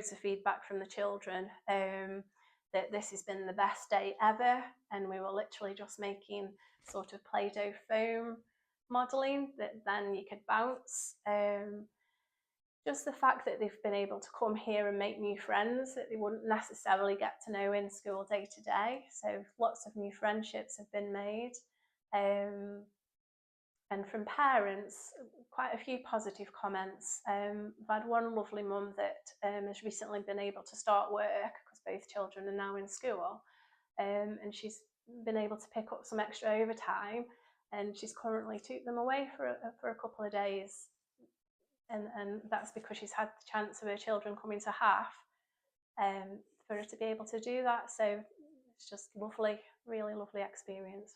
loads of feedback from the children that this has been the best day ever, and we were literally just making sort of Play-Doh foam modelling that then you could bounce. Just the fact that they've been able to come here and make new friends that they wouldn't necessarily get to know in school day to day. So lots of new friendships have been made. And from parents, quite a few positive comments. I've had one lovely mum that has recently been able to start work because both children are now in school, and she's been able to pick up some extra overtime, and she's currently took them away for a couple of days, and that's because she's had the chance of her children coming to HAF for her to be able to do that. So it's just lovely, really lovely experience.